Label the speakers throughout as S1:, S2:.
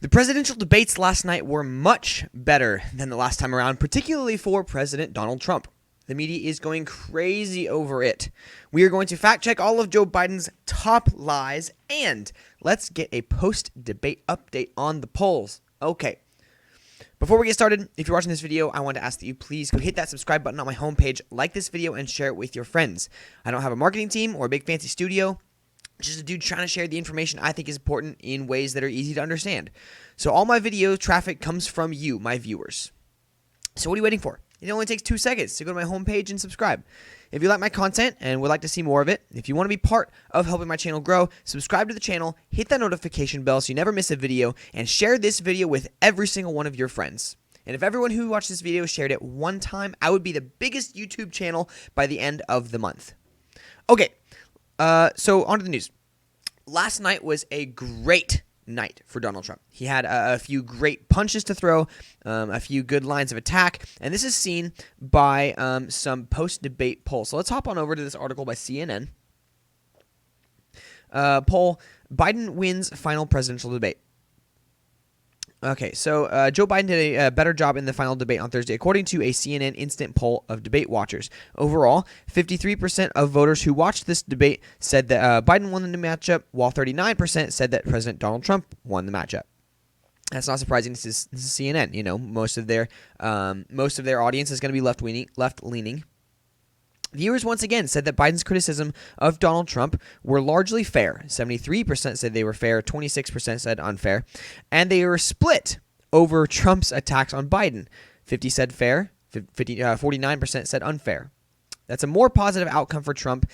S1: The presidential debates last night were much better than the last time around, particularly for President Donald Trump. The media is going crazy over it. We are going to fact check all of Joe Biden's top lies, and let's get a post-debate update on the polls. Okay. Before we get started, if you're watching this video, I want to ask that you please go hit that subscribe button on my homepage, like this video, and share it with your friends. I don't have a marketing team or a big fancy studio. Just a dude trying to share the information I think is important in ways that are easy to understand. So all my video traffic comes from you, my viewers. So what are you waiting for? It only takes 2 seconds to go to my homepage and subscribe. If you like my content and would like to see more of it, if you want to be part of helping my channel grow, subscribe to the channel, hit that notification bell so you never miss a video, and share this video with every single one of your friends. And if everyone who watched this video shared it one time, I would be the biggest YouTube channel by the end of the month. Okay. So on to the news. Last night was a great night for Donald Trump. He had a few great punches to throw, a few good lines of attack, and this is seen by some post-debate polls. So let's hop on over to this article by CNN. Poll, Biden wins final presidential debate. Okay, so Joe Biden did a better job in the final debate on Thursday, according to a CNN instant poll of debate watchers. Overall, 53% of voters who watched this debate said that Biden won the matchup, while 39% said that President Donald Trump won the matchup. That's not surprising. This is CNN. You know, most of their audience is going to be left-leaning. Viewers once again said that Biden's criticism of Donald Trump were largely fair. 73% said they were fair, 26% said unfair, and they were split over Trump's attacks on Biden. 50 said fair, 49% said unfair. That's a more positive outcome for Trump.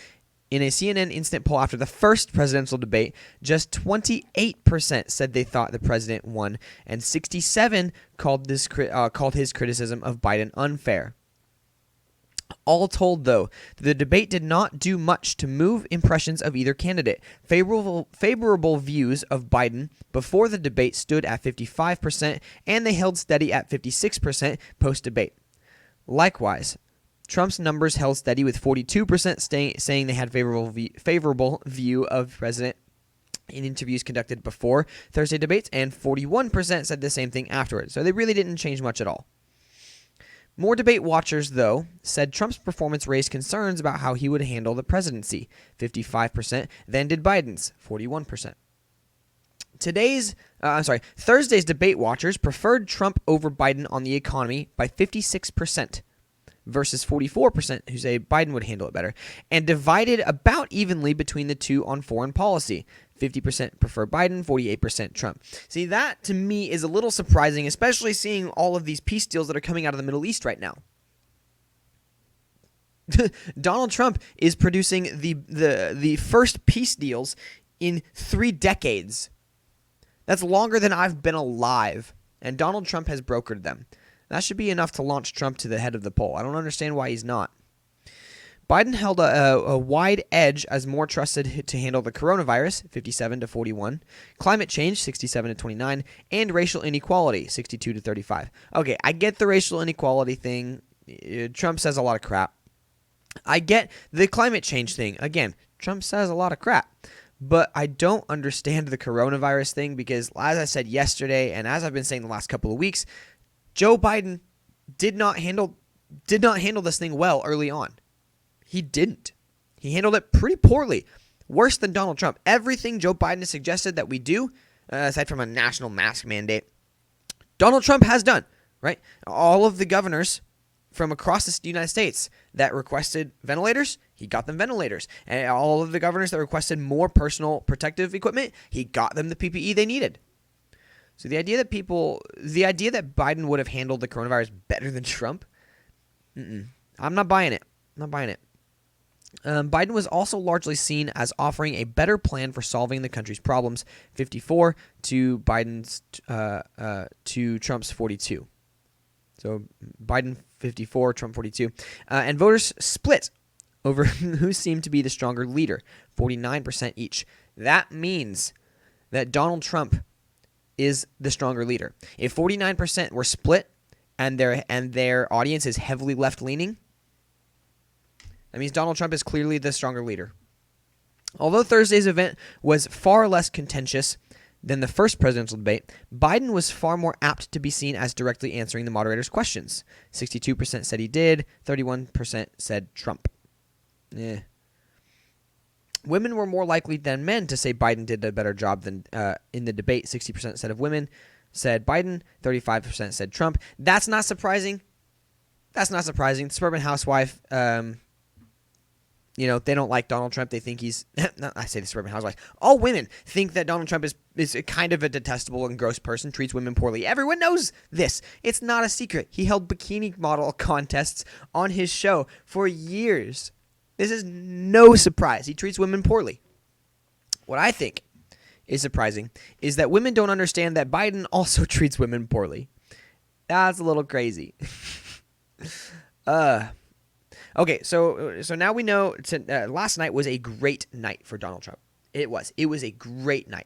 S1: In a CNN instant poll after the first presidential debate, just 28% said they thought the president won, and 67% called his criticism of Biden unfair. All told, though, the debate did not do much to move impressions of either candidate. Favorable views of Biden before the debate stood at 55%, and they held steady at 56% post-debate. Likewise, Trump's numbers held steady, with 42% saying they had favorable view of the president in interviews conducted before Thursday debates, and 41% said the same thing afterwards. So they really didn't change much at all. More debate watchers, though, said Trump's performance raised concerns about how he would handle the presidency, 55%, then did Biden's, 41%. Thursday's debate watchers preferred Trump over Biden on the economy by 56%, versus 44% who say Biden would handle it better, and divided about evenly between the two on foreign policy. 50% prefer Biden, 48% Trump. See, that to me is a little surprising, especially seeing all of these peace deals that are coming out of the Middle East right now. Donald Trump is producing the first peace deals in 3 decades. That's longer than I've been alive, and Donald Trump has brokered them. That should be enough to launch Trump to the head of the poll. I don't understand why he's not. Biden held a wide edge as more trusted to handle the coronavirus, 57 to 41, climate change, 67 to 29, and racial inequality, 62 to 35. Okay, I get the racial inequality thing. Trump says a lot of crap. I get the climate change thing. Again, Trump says a lot of crap. But I don't understand the coronavirus thing because, as I said yesterday, and as I've been saying the last couple of weeks, Joe Biden did not handle this thing well early on. He didn't. He handled it pretty poorly. Worse than Donald Trump. Everything Joe Biden has suggested that we do, aside from a national mask mandate, Donald Trump has done, right? All of the governors from across the United States that requested ventilators, he got them ventilators. And all of the governors that requested more personal protective equipment, he got them the PPE they needed. So the idea that Biden would have handled the coronavirus better than Trump, I'm not buying it. Biden was also largely seen as offering a better plan for solving the country's problems, 54 to Trump's 42. So Biden 54, Trump 42. And voters split over who seemed to be the stronger leader, 49% each. That means that Donald Trump is the stronger leader. If 49% were split and their audience is heavily left-leaning, that means Donald Trump is clearly the stronger leader. Although Thursday's event was far less contentious than the first presidential debate, Biden was far more apt to be seen as directly answering the moderator's questions. 62% said he did, 31% said Trump. Women were more likely than men to say Biden did a better job than in the debate. 60% said of women said Biden, 35% said Trump. That's not surprising. The suburban housewife, they don't like Donald Trump. They think he's I say the suburban housewife. All women think that Donald Trump is a kind of a detestable and gross person, treats women poorly. Everyone knows this. It's not a secret. He held bikini model contests on his show for years. This is no surprise. He treats women poorly. What I think is surprising is that women don't understand that Biden also treats women poorly. That's a little crazy. Okay, so now we know last night was a great night for Donald Trump. It was a great night.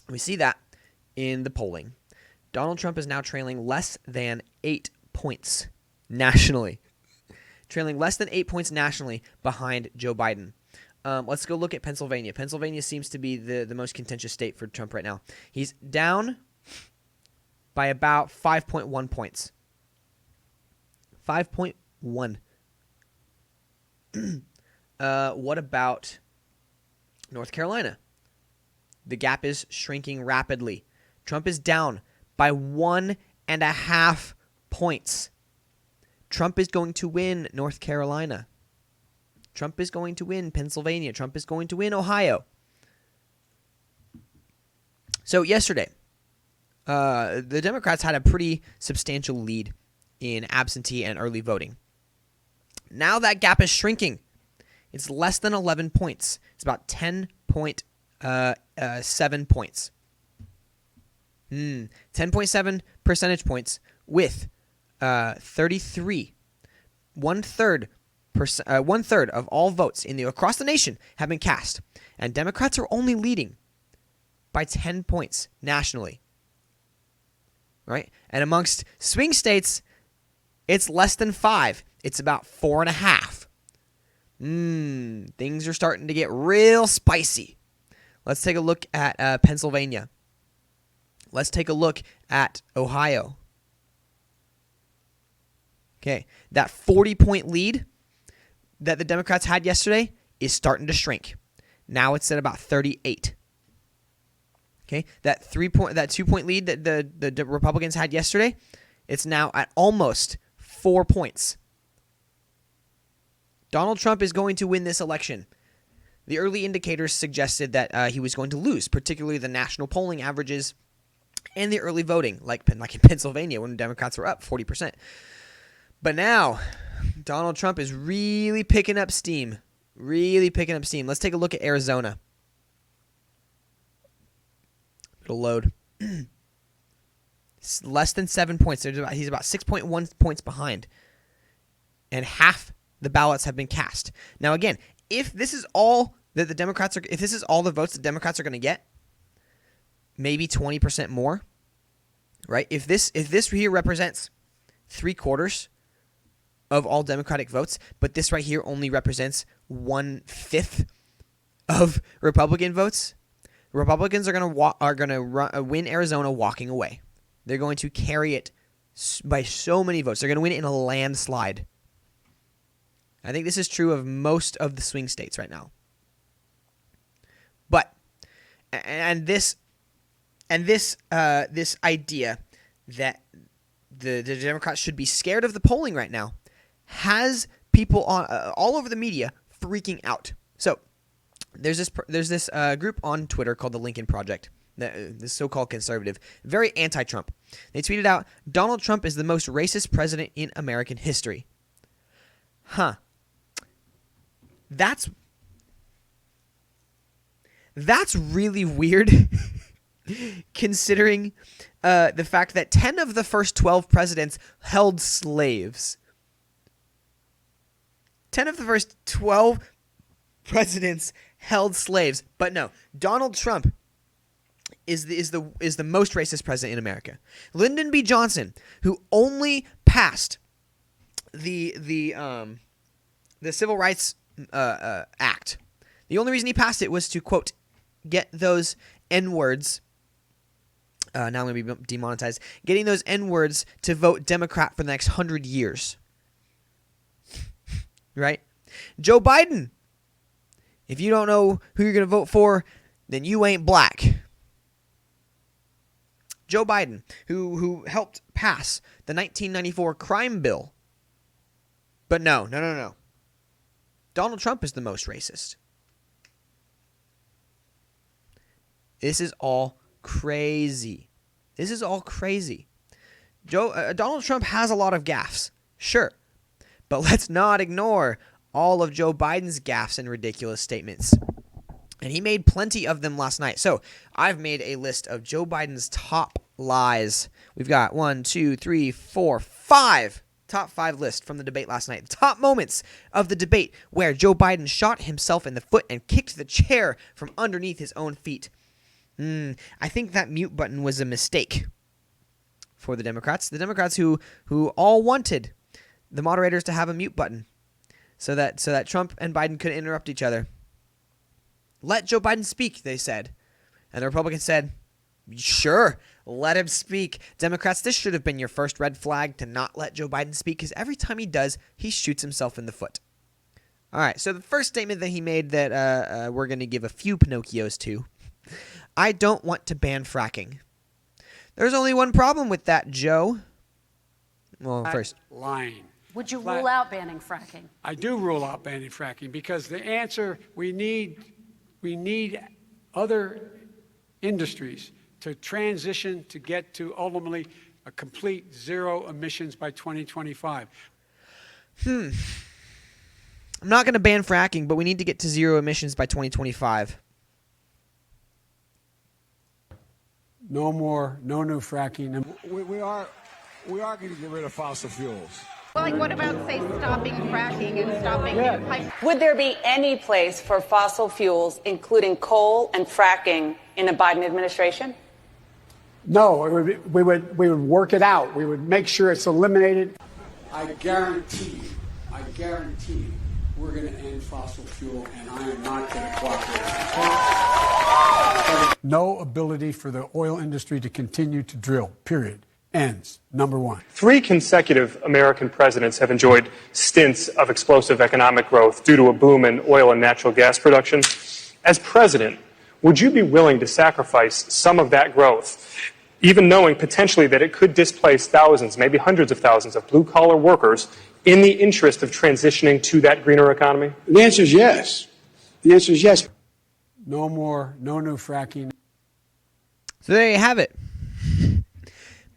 S1: We see that in the polling. Donald Trump is now trailing less than 8 points nationally. Trailing less than 8 points nationally behind Joe Biden. Let's go look at Pennsylvania. Pennsylvania seems to be the most contentious state for Trump right now. He's down by about 5.1 points. 5.1. What about North Carolina? The gap is shrinking rapidly. Trump is down by 1.5 points. Trump is going to win North Carolina. Trump is going to win Pennsylvania. Trump is going to win Ohio. So yesterday, the Democrats had a pretty substantial lead in absentee and early voting. Now that gap is shrinking. It's less than 11 points. It's about 10.7 points. 10.7 percentage points with 33. One third of all votes across the nation have been cast, and Democrats are only leading by 10 points nationally. Right? And amongst swing states, it's less than 5. It's about 4.5. Things are starting to get real spicy. Let's take a look at Pennsylvania. Let's take a look at Ohio. Okay, that 40-point lead that the Democrats had yesterday is starting to shrink. Now it's at about 38. Okay, that 2-point lead that the Republicans had yesterday, it's now at almost 4 points. Donald Trump is going to win this election. The early indicators suggested that he was going to lose, particularly the national polling averages and the early voting, like in Pennsylvania when the Democrats were up 40%. But now, Donald Trump is really picking up steam. Let's take a look at Arizona. It'll load. Less than 7 points. He's about 6.1 points behind. And half the ballots have been cast. Now, again, if this is all that the Democrats if this is all the votes the Democrats are going to get, maybe 20% more, right? If this here represents 3/4 of all Democratic votes, but this right here only represents 1/5 of Republican votes, Republicans are going to win Arizona walking away. They're going to carry it by so many votes. They're going to win it in a landslide. I think this is true of most of the swing states right now. But this idea that the Democrats should be scared of the polling right now has people all over the media freaking out. So there's this group on Twitter called the Lincoln Project, this so-called conservative, very anti-Trump. They tweeted out, "Donald Trump is the most racist president in American history." That's really weird, considering the fact that 10 of the first 12 presidents held slaves. 10 of the first 12 presidents held slaves, but no, Donald Trump is the most racist president in America. Lyndon B. Johnson, who only passed the Civil Rights Act. The only reason he passed it was to, quote, get those N-words now I'm going to be demonetized, getting those N-words to vote Democrat for the next 100 years. Right? Joe Biden. If you don't know who you're going to vote for, then you ain't black. Joe Biden, who helped pass the 1994 crime bill. But no. Donald Trump is the most racist. This is all crazy. Donald Trump has a lot of gaffes, sure. But let's not ignore all of Joe Biden's gaffes and ridiculous statements. And he made plenty of them last night. So I've made a list of Joe Biden's top lies. We've got 1, 2, 3, 4, 5. Top 5 list from the debate last night. The top moments of the debate where Joe Biden shot himself in the foot and kicked the chair from underneath his own feet. I think that mute button was a mistake for the Democrats. The Democrats who all wanted the moderators to have a mute button so that Trump and Biden could interrupt each other. Let Joe Biden speak, they said. And the Republicans said, sure, let him speak. Democrats, this should have been your first red flag to not let Joe Biden speak, because every time he does, he shoots himself in the foot. All right, so the first statement that he made that we're going to give a few Pinocchios to: I don't want to ban fracking. There's only one problem with that, Joe. Well, first.
S2: Lying.
S3: Would you rule out banning fracking?
S2: I do rule out banning fracking, because the answer, we need other industries to transition to get to ultimately a complete zero emissions by 2025.
S1: I'm not going to ban fracking, but we need to get to zero emissions by 2025.
S2: No new fracking. And
S4: We are going to get rid of fossil fuels.
S5: Well, like, what about, say, stopping fracking and stopping new pipe?
S6: Would there be any place for fossil fuels, including coal and fracking, in a Biden administration?
S2: No, we would work it out. We would make sure it's eliminated. I guarantee you, we're going to end fossil fuel, and I am not going to cooperate. No ability for the oil industry to continue to drill, period. Ends. Number one.
S7: 3 consecutive American presidents have enjoyed stints of explosive economic growth due to a boom in oil and natural gas production. As president, would you be willing to sacrifice some of that growth, even knowing potentially that it could displace thousands, maybe hundreds of thousands of blue-collar workers, in the interest of transitioning to that greener economy?
S2: The answer is yes. The answer is yes. No new fracking.
S1: So there you have it.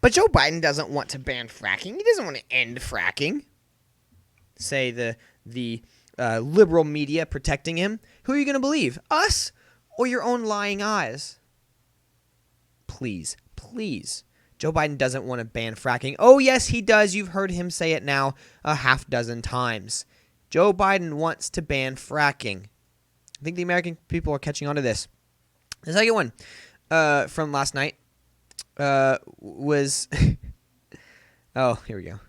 S1: But Joe Biden doesn't want to ban fracking. He doesn't want to end fracking. Say the liberal media protecting him. Who are you going to believe? Us or your own lying eyes? Please. Joe Biden doesn't want to ban fracking. Oh, yes, he does. You've heard him say it now a half dozen times. Joe Biden wants to ban fracking. I think the American people are catching on to this. The second one from last night was oh, here we go.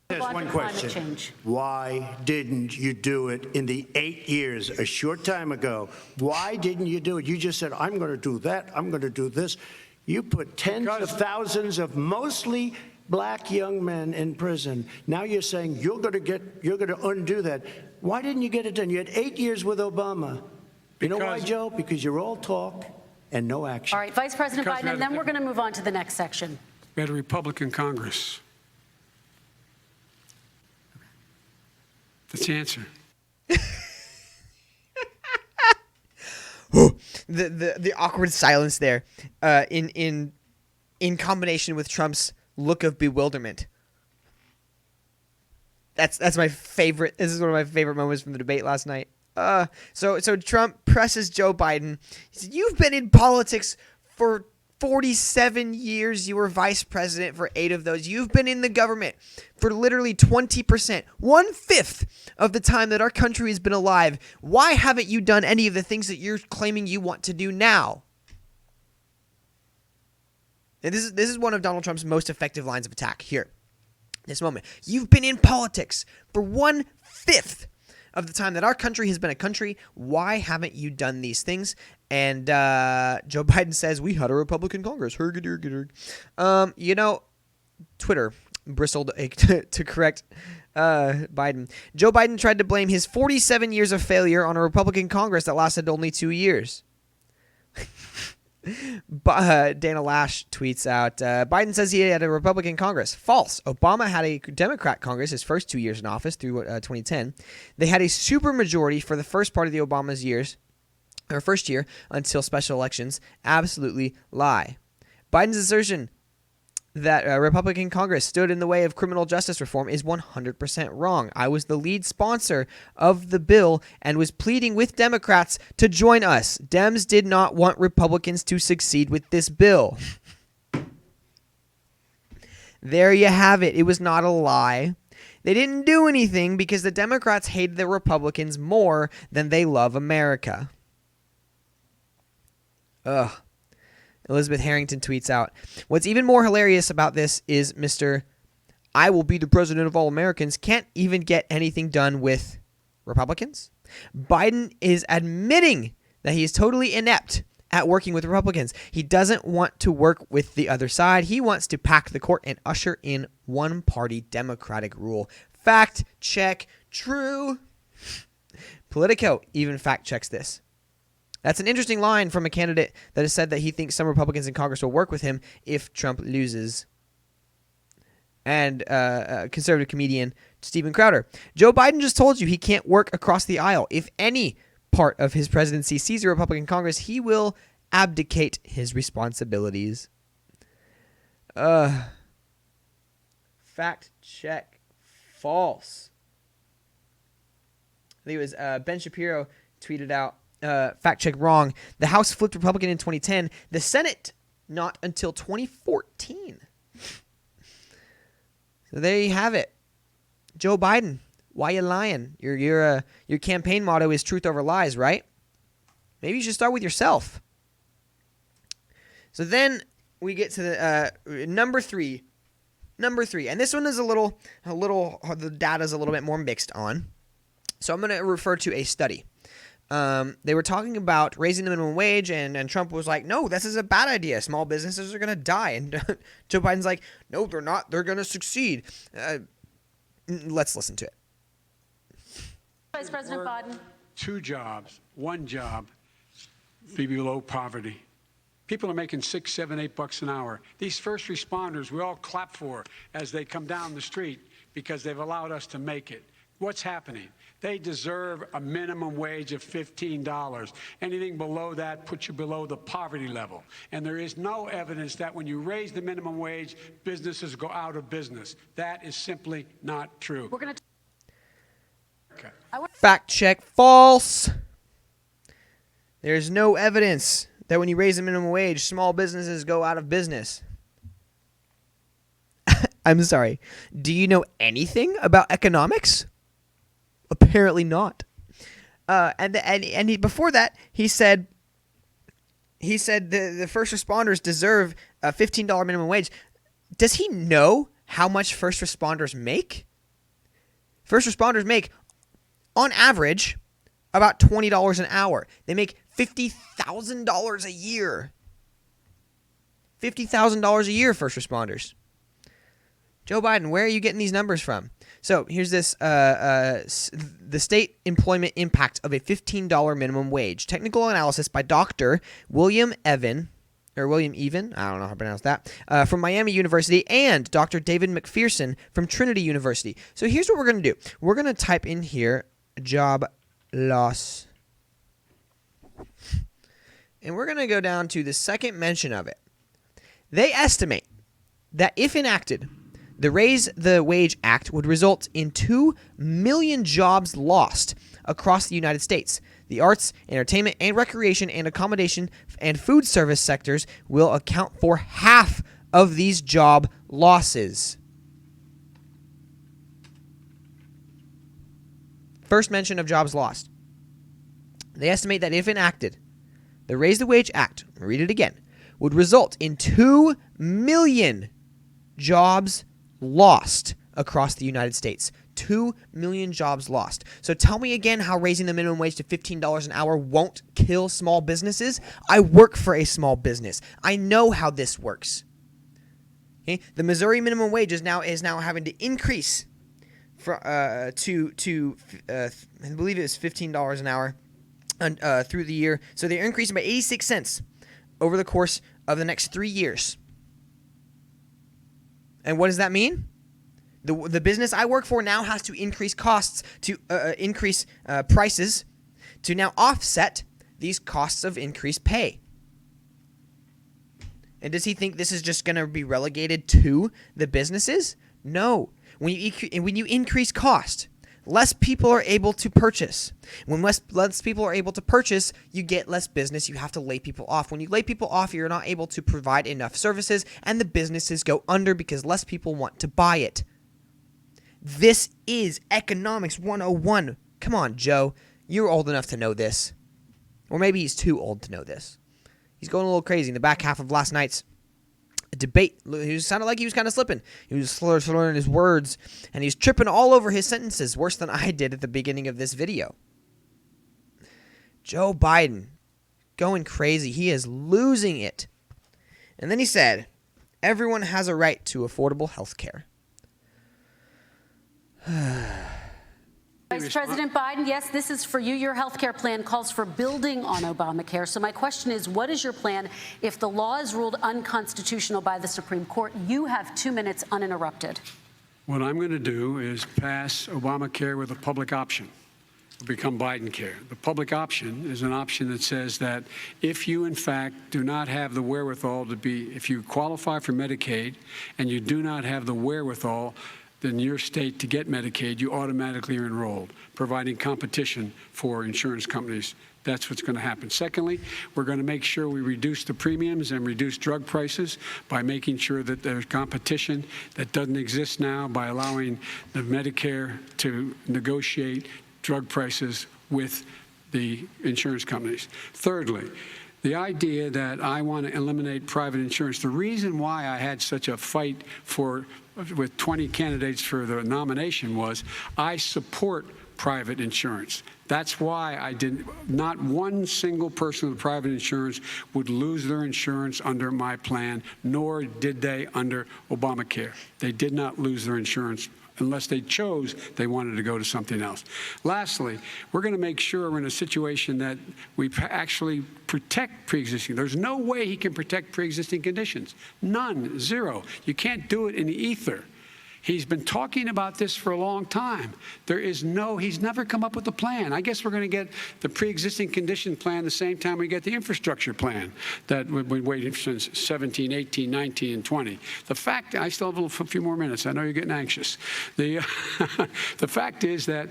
S8: There's one question. Why didn't you do it in the 8 years, a short time ago? Why didn't you do it? You just said, I'm going to do that, I'm going to do this. You put tens of thousands of mostly black young men in prison. Now you're saying you're going to undo that. Why didn't you get it done? You had 8 years with Obama. You know why, Joe? Because you're all talk and no action.
S3: All right, Vice President Biden, and then we're going to move on to the next section.
S2: We had a Republican Congress. That's the answer.
S1: The awkward silence there, in combination with Trump's look of bewilderment. That's my favorite. This is one of my favorite moments from the debate last night. So Trump presses Joe Biden. He said, "You've been in politics for 47 years. You were vice president for 8 of those. You've been in the government for literally 20%, 1/5 of the time that our country has been alive. Why haven't you done any of the things that you're claiming you want to do now?" And this is one of Donald Trump's most effective lines of attack here. This moment. You've been in politics for 1/5 of the time that our country has been a country. Why haven't you done these things? And Joe Biden says, we had a Republican Congress. Twitter bristled to correct Biden. Joe Biden tried to blame his 47 years of failure on a Republican Congress that lasted only 2 years. Dana Lash tweets out, Biden says he had a Republican Congress. False. Obama had a Democrat Congress his first 2 years in office through 2010. They had a supermajority for the first part of the Obama's years, or first year, until special elections. Absolutely lie. Biden's assertion that Republican Congress stood in the way of criminal justice reform is 100% wrong. I was the lead sponsor of the bill and was pleading with Democrats to join us. Dems did not want Republicans to succeed with this bill. There you have it. It was not a lie. They didn't do anything because the Democrats hated the Republicans more than they love America. Ugh. Elizabeth Harrington tweets out, what's even more hilarious about this is Mr. I will be the president of all Americans can't even get anything done with Republicans. Biden is admitting that he is totally inept at working with Republicans. He doesn't want to work with the other side. He wants to pack the court and usher in one-party Democratic rule. Fact check true. Politico even fact checks this. That's an interesting line from a candidate that has said that he thinks some Republicans in Congress will work with him if Trump loses. And conservative comedian Steven Crowder. Joe Biden just told you he can't work across the aisle. If any part of his presidency sees a Republican Congress, he will abdicate his responsibilities. Fact check false. I think it was Ben Shapiro tweeted out, fact check wrong. The House flipped Republican in 2010. The Senate not until 2014. So there you have it. Joe Biden, why you lying? Your campaign motto is truth over lies, right? Maybe you should start with yourself. So then we get to the number three, and this one is a little. The data's a little bit more mixed on. So I'm going to refer to a study. They were talking about raising the minimum wage, and Trump was like, no, this is a bad idea. Small businesses are going to die. And Joe Biden's like, no, they're not. They're going to succeed. Let's listen to it.
S3: Vice President Biden.
S2: 2 jobs, 1 job, be below poverty. People are making $6, $7, $8 an hour. These first responders we all clap for as they come down the street because they've allowed us to make it. What's happening? They deserve a minimum wage of $15. Anything below that puts you below the poverty level. And there is no evidence that when you raise the minimum wage, businesses go out of business. That is simply not true.
S3: We're going to.
S2: Okay.
S1: Fact check false. There's no evidence that when you raise the minimum wage, small businesses go out of business. I'm sorry. Do you know anything about economics? Apparently not. And before that, he said the first responders deserve a $15 minimum wage. Does he know how much first responders make? First responders make, on average, about $20 an hour. They make $50,000 a year. $50,000 a year, first responders. Joe Biden, where are you getting these numbers from? So here's this, the state employment impact of a $15 minimum wage. Technical analysis by Dr. William Even, I don't know how to pronounce that, from Miami University, and Dr. David McPherson from Trinity University. So here's what we're going to do. We're going to type in here job loss. And we're going to go down to the second mention of it. They estimate that if enacted, the Raise the Wage Act would result in 2 million jobs lost across the United States. The arts, entertainment, and recreation and accommodation and food service sectors will account for half of these job losses. First mention of jobs lost. They estimate that if enacted, the Raise the Wage Act, I'll read it again, would result in 2 million jobs lost across the United States. 2 million jobs lost. So tell me again how raising the minimum wage to $15 an hour won't kill small businesses. I work for a small business. I know how this works. Okay? The Missouri minimum wage is now having to increase to I believe it was $15 an hour through the year. So they're increasing by 86 cents over the course of the next 3 years. And what does that mean? The business I work for now has to increase costs to increase prices to now offset these costs of increased pay. And does he think this is just going to be relegated to the businesses? No. When you increase cost, less people are able to purchase. When less people are able to purchase, you get less business. You have to lay people off. When you lay people off, you're not able to provide enough services, and the businesses go under because less people want to buy it. This is Economics 101. Come on, Joe. You're old enough to know this. Or maybe he's too old to know this. He's going a little crazy in the back half of last night's debate. He sounded like he was kind of slipping. He was slurring his words, and he's tripping all over his sentences, worse than I did at the beginning of this video. Joe Biden, going crazy. He is losing it. And then he said, everyone has a right to affordable health care.
S3: Vice President Biden, yes, this is for you. Your health care plan calls for building on Obamacare. So my question is, what is your plan if the law is ruled unconstitutional by the Supreme Court? You have 2 minutes uninterrupted.
S2: What I'm going to do is pass Obamacare with a public option. It'll become Biden care. The public option is an option that says that if you, in fact, do not have the wherewithal if you qualify for Medicaid and you do not have the wherewithal in your state to get Medicaid, you automatically are enrolled, providing competition for insurance companies. That's what's going to happen. Secondly, we're going to make sure we reduce the premiums and reduce drug prices by making sure that there's competition that doesn't exist now by allowing the Medicare to negotiate drug prices with the insurance companies. Thirdly, the idea that I want to eliminate private insurance, the reason why I had such a fight with 20 candidates for the nomination was I support private insurance. That's why not one single person with private insurance would lose their insurance under my plan, nor did they under Obamacare. They did not lose their insurance unless they chose they wanted to go to something else. Lastly, we're going to make sure we're in a situation that we actually protect pre-existing. There's no way he can protect pre-existing conditions. None. Zero. You can't do it in the ether. He's been talking about this for a long time. He's never come up with a plan. I guess we're going to get the pre-existing condition plan the same time we get the infrastructure plan that we've been waiting since 17, 18, 19, and 20. I still have a few more minutes. I know you're getting anxious. The fact is that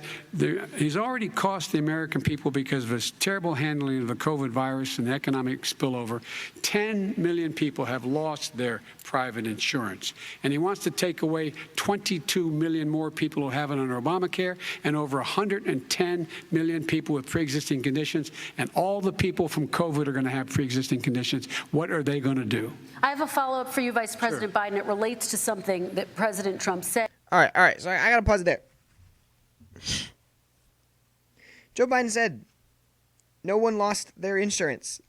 S2: he's already cost the American people, because of his terrible handling of the COVID virus and the economic spillover, 10 million people have lost their private insurance. And he wants to take away 22 million more people who have it under Obamacare, and over 110 million people with pre-existing conditions, and all the people from COVID are going to have pre-existing conditions. What are they going to do?
S3: I have a follow-up for you, Vice President Biden. It relates to something that President Trump said.
S1: All right. So I got to pause it there. Joe Biden said no one lost their insurance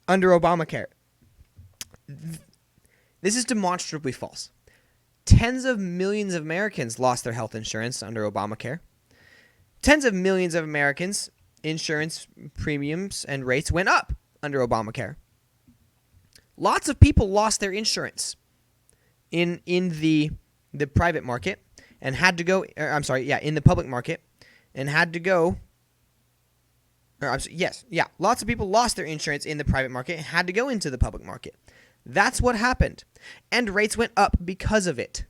S1: under Obamacare. This is demonstrably false. Tens of millions of Americans lost their health insurance under Obamacare. Tens of millions of Americans' insurance premiums and rates went up under Obamacare. Lots of people lost their insurance in the private market and had to go. In the public market and had to go. Lots of people lost their insurance in the private market and had to go into the public market. That's what happened. And rates went up because of it.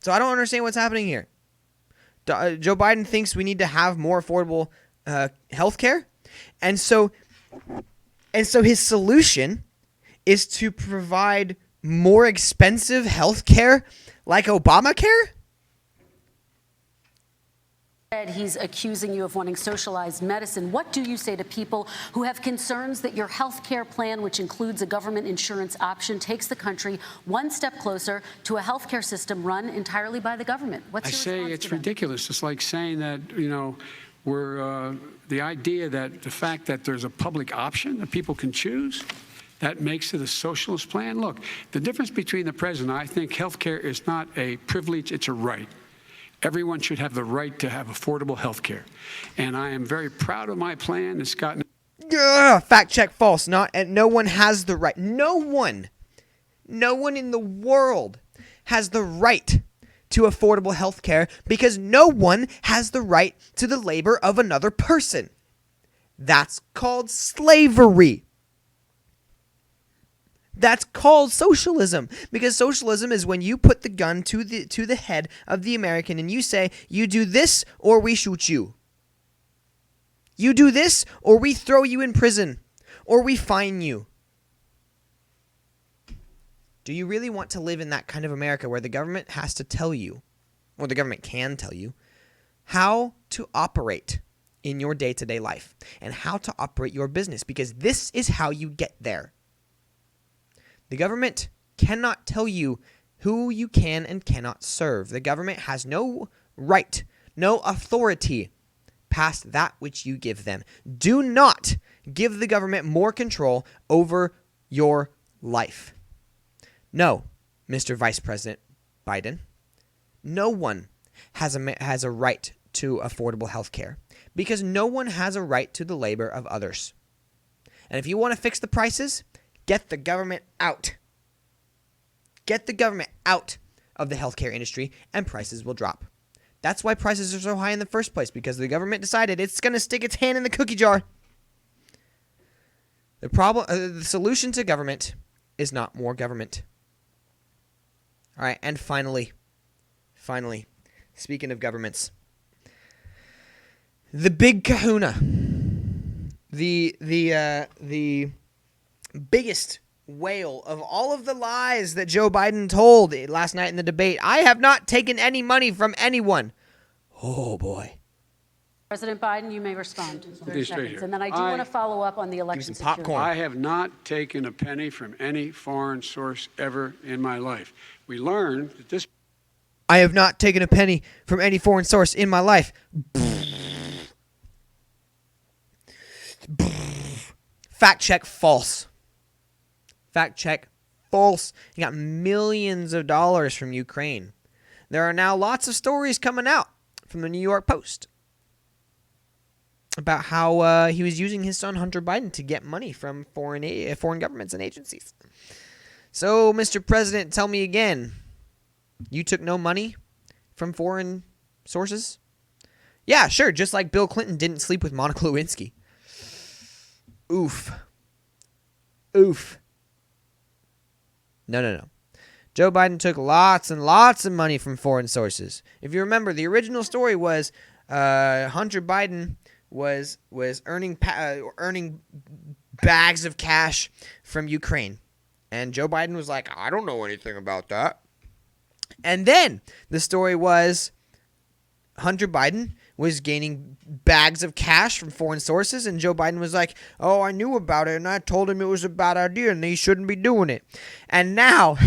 S1: So I don't understand what's happening here. Joe Biden thinks we need to have more affordable health care. And so his solution is to provide more expensive health care like Obamacare?
S3: He's accusing you of wanting socialized medicine. What do you say to people who have concerns that your health care plan, which includes a government insurance option, takes the country one step closer to a health care system run entirely by the government? What's your response to them?
S2: It's ridiculous. It's like saying that, we're the idea that the fact that there's a public option that people can choose, that makes it a socialist plan. Look, the difference between the president, I think health care is not a privilege, it's a right. Everyone should have the right to have affordable health care. And I am very proud of my plan. It's gotten...
S1: Fact check false. No one has the right. No one in the world has the right to affordable health care because no one has the right to the labor of another person. That's called slavery. That's called socialism, because socialism is when you put the gun to the head of the American and you say, you do this or we shoot you. You do this or we throw you in prison or we fine you. Do you really want to live in that kind of America where the government has to tell you, or the government can tell you, how to operate in your day-to-day life and how to operate your business? Because this is how you get there. The government cannot tell you who you can and cannot serve. The government has no right, no authority past that which you give them. Do not give the government more control over your life. No, Mr. Vice President Biden, no one has a right to affordable health care because no one has a right to the labor of others. And if you want to fix the prices, get the government out. Get the government out of the healthcare industry and prices will drop. That's why prices are so high in the first place, because the government decided it's going to stick its hand in the cookie jar. The solution to government is not more government. All right, and finally, speaking of governments, the big kahuna, the biggest whale of all of the lies that Joe Biden told last night in the debate. I have not taken any money from anyone. Oh, boy.
S3: President Biden, you may respond. 30
S2: These
S3: seconds.
S2: here.
S3: And then I do want to follow up on the election
S1: some popcorn.
S2: I have not taken a penny from any foreign source ever in my life. We learned that this...
S1: I have not taken a penny from any foreign source in my life. Fact check false. Fact check false. He got millions of dollars from Ukraine. There are now lots of stories coming out from the New York Post about how he was using his son Hunter Biden to get money from foreign governments and agencies. So, Mr. President, tell me again, you took no money from foreign sources? Yeah, sure, just like Bill Clinton didn't sleep with Monica Lewinsky. Oof. No. Joe Biden took lots and lots of money from foreign sources. If you remember, the original story was Hunter Biden was earning bags of cash from Ukraine. And Joe Biden was like, I don't know anything about that. And then the story was Hunter Biden was gaining bags of cash from foreign sources, and Joe Biden was like, oh, I knew about it, and I told him it was a bad idea, and he shouldn't be doing it. And now,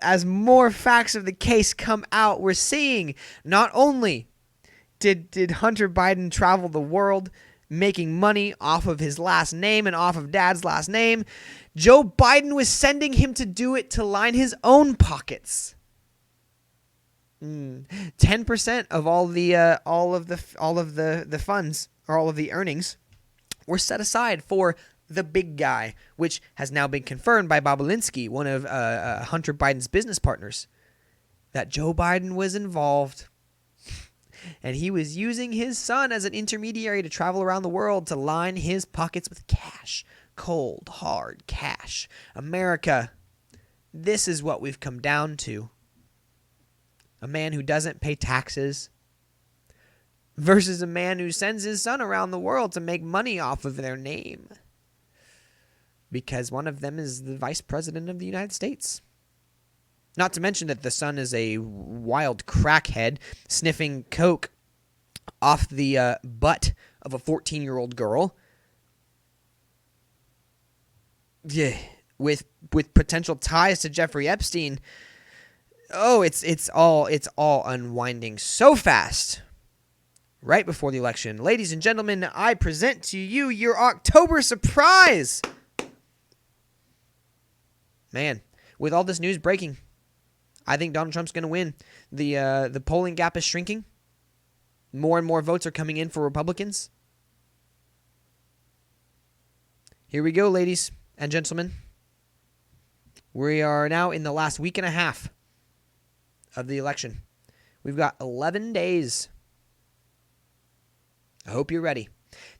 S1: as more facts of the case come out, we're seeing not only did Hunter Biden travel the world making money off of his last name and off of dad's last name, Joe Biden was sending him to do it to line his own pockets. 10% of all of the funds, or all of the earnings, were set aside for the big guy, which has now been confirmed by Bob Alinsky, one of Hunter Biden's business partners, that Joe Biden was involved. And he was using his son as an intermediary to travel around the world to line his pockets with cash. Cold, hard cash. America, this is what we've come down to. A man who doesn't pay taxes versus a man who sends his son around the world to make money off of their name. Because one of them is the Vice President of the United States. Not to mention that the son is a wild crackhead sniffing coke off the butt of a 14-year-old girl. Yeah, with potential ties to Jeffrey Epstein. Oh, it's all unwinding so fast. Right before the election. Ladies and gentlemen, I present to you your October surprise. Man, with all this news breaking, I think Donald Trump's going to win. The polling gap is shrinking. More and more votes are coming in for Republicans. Here we go, ladies and gentlemen. We are now in the last week and a half of the election. We've got 11 days. I hope you're ready.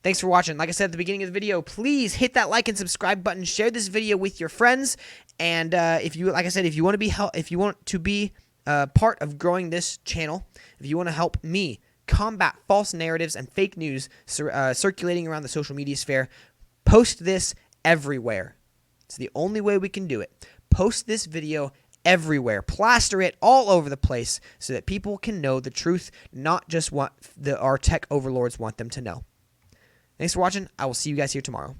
S1: Thanks for watching. Like I said at the beginning of the video, please hit that like and subscribe button. Share this video with your friends. And if you want to be part of growing this channel, if you want to help me combat false narratives and fake news circulating around the social media sphere, post this everywhere. It's the only way we can do it. Post this video everywhere. Plaster it all over the place so that people can know the truth, not just what our tech overlords want them to know. Thanks for watching. I will see you guys here tomorrow.